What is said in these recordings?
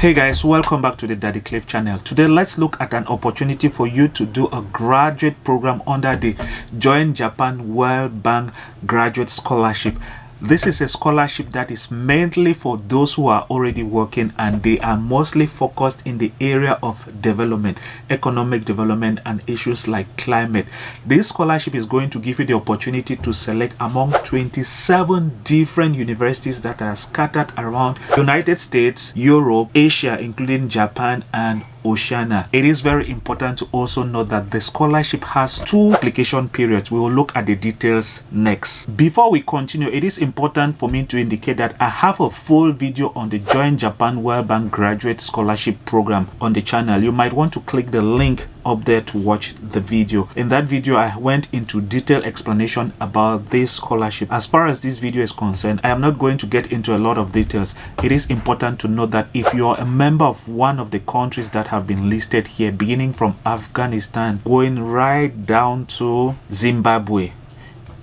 Hey guys, welcome back to the Daddy Cliff channel. Today let's look at an opportunity for you to do a graduate program under the Join Japan World Bank Graduate Scholarship. This is a scholarship that is mainly for those who are already working, and they are mostly focused in the area of development, economic development, and issues like climate. This scholarship is going to give you the opportunity to select among 27 different universities that are scattered around the United States, Europe, Asia, including Japan and Oceania. It is very important to also note that the scholarship has 2 application periods. We will look at the details next. Before we continue, it is important for me to indicate that I have a full video on the Join Japan World Bank Graduate Scholarship Program on the channel. You might want to click the link up there to watch the video. In that video, I went into detailed explanation about this scholarship. As far as this video is concerned, I am not going to get into a lot of details. It is important to note that if you are a member of one of the countries that have been listed here, beginning from Afghanistan going right down to Zimbabwe,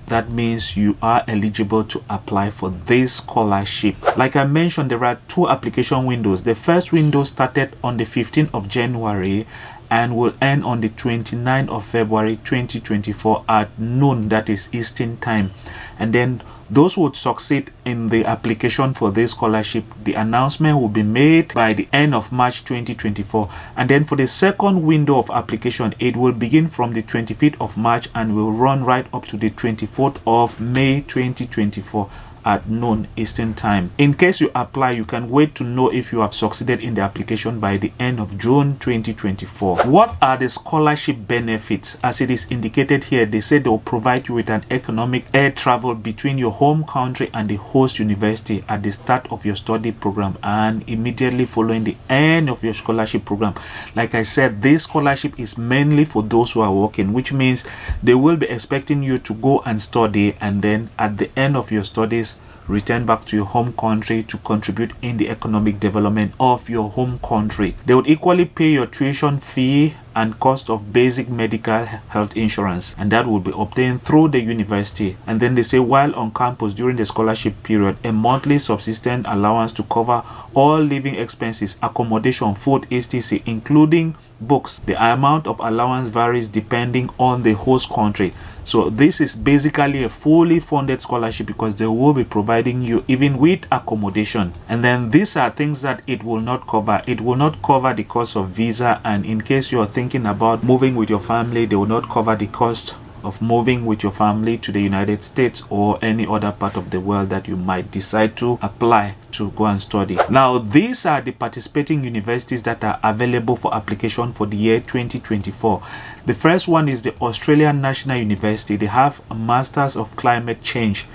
that means you are eligible to apply for this scholarship. Like I mentioned, there are 2 application windows. The first window started on the 15th of January and will end on the 29th of February 2024 at noon, that is Eastern time. And then those who would succeed in the application for this scholarship, the announcement will be made by the end of March 2024. And then for the second window of application, it will begin from the 25th of March and will run right up to the 24th of May 2024 at noon Eastern time. In case you apply, you can wait to know if you have succeeded in the application by the end of June 2024. What are the scholarship benefits? As it is indicated here, they say they will provide you with an economic air travel between your home country and the host university at the start of your study program and immediately following the end of your scholarship program. Like I said, this scholarship is mainly for those who are working, which means they will be expecting you to go and study, and then at the end of your studies, return back to your home country to contribute in the economic development of your home country. They would equally pay your tuition fee and cost of basic medical health insurance, and that will be obtained through the university. And then they say, while on campus during the scholarship period, a monthly subsistence allowance to cover all living expenses, accommodation, food, etc., including books. The amount of allowance varies depending on the host country. So this is basically a fully funded scholarship because they will be providing you even with accommodation. And then these are things that it will not cover. It will not cover the cost of visa, and in case you are thinking about moving with your family, they will not cover the cost of moving with your family to the United States or any other part of the world that you might decide to apply to go and study. Now, these are the participating universities that are available for application for the year 2024. The first one is the Australian National University. They have a Masters of Climate Change.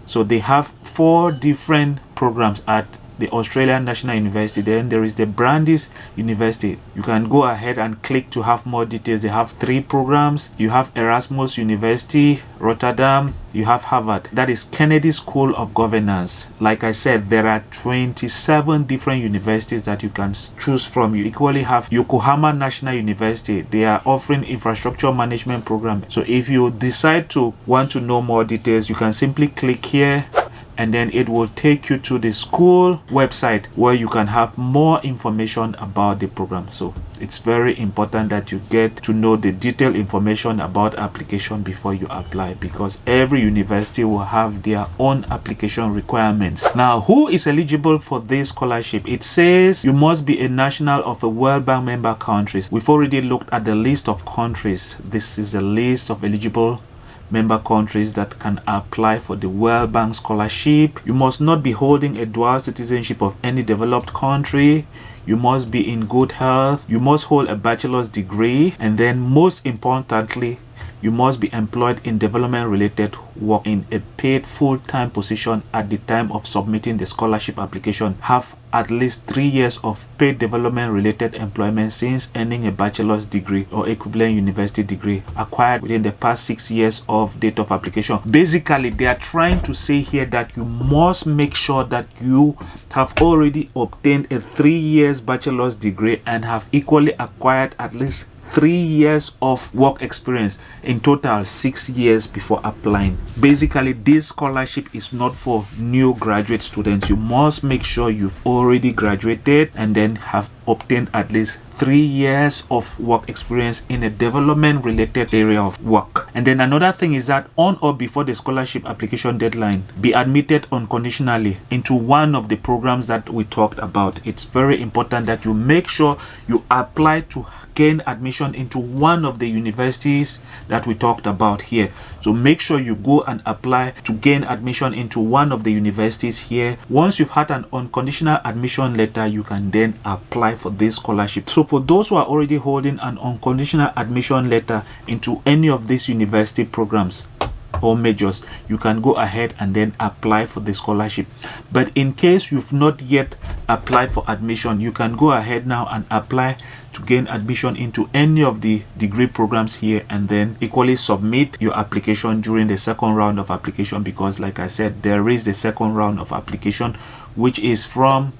So they have 4 different programs at the Australian National University. Then there is the Brandeis University. You can go ahead and click to have more details. They have 3 programs. You have Erasmus University, Rotterdam. You have Harvard. That is Kennedy School of Governance. Like I said, there are 27 different universities that you can choose from. You equally have Yokohama National University. They are offering infrastructure management program. So if you decide to want to know more details, you can simply click here, and then it will take you to the school website where you can have more information about the program. So it's very important that you get to know the detailed information about application before you apply, because every university will have their own application requirements. Now, who is eligible for this scholarship? It says you must be a national of a World Bank member countries. We've already looked at the list of countries. This is a list of eligible member countries that can apply for the World Bank scholarship. You must not be holding a dual citizenship of any developed country. You must be in good health. You must hold a bachelor's degree. And then most importantly, you must be employed in development related work in a paid full-time position at the time of submitting the scholarship application. Have at least 3 years of paid development related employment since earning a bachelor's degree or equivalent university degree acquired within the past 6 years of date of application. Basically, they are trying to say here that you must make sure that you have already obtained a 3 years bachelor's degree and have equally acquired at least 3 years of work experience, in total 6 years before applying. Basically, this scholarship is not for new graduate students. You must make sure you've already graduated and then have obtained at least 3 years of work experience in a development related area of work. And then another thing is that on or before the scholarship application deadline, be admitted unconditionally into one of the programs that we talked about. It's very important that you make sure you apply to gain admission into one of the universities that we talked about here. So make sure you go and apply to gain admission into one of the universities here. Once you've had an unconditional admission letter, you can then apply for this scholarship. So for those who are already holding an unconditional admission letter into any of these university programs or majors, you can go ahead and then apply for the scholarship. But in case you've not yet applied for admission, you can go ahead now and apply to gain admission into any of the degree programs here, and then equally submit your application during the second round of application, because like I said, there is the second round of application, which is from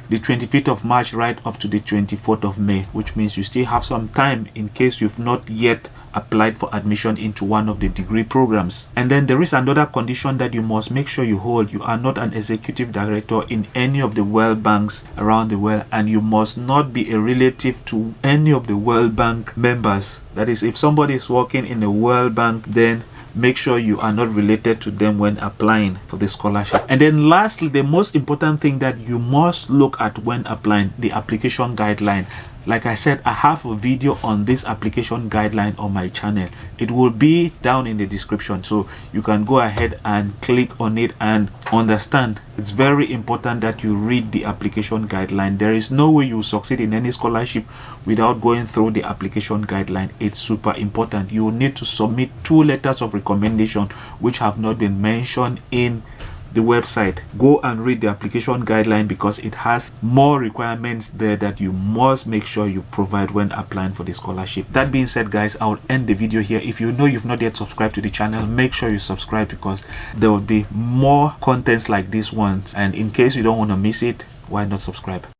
the 25th of March right up to the 24th of May, which means you still have some time in case you've not yet applied for admission into one of the degree programs. And then there is another condition that you must make sure you hold. You are not an executive director in any of the World Banks around the world, and you must not be a relative to any of the World Bank members. That is, if somebody is working in the World Bank, then make sure you are not related to them when applying for the scholarship. And then lastly, the most important thing that you must look at when applying, the application guideline. Like I said, I have a video on this application guideline on my channel. It will be down in the description, so you can go ahead and click on it and understand. It's very important that you read the application guideline. There is no way you succeed in any scholarship without going through the application guideline. It's super important. You will need to submit 2 letters of recommendation which have not been mentioned in the website. Go and read the application guideline, because it has more requirements there that you must make sure you provide when applying for the scholarship. That being said, guys, I'll end the video here. If you know you've not yet subscribed to the channel, make sure you subscribe, because there will be more contents like this one, and in case you don't want to miss it, why not subscribe?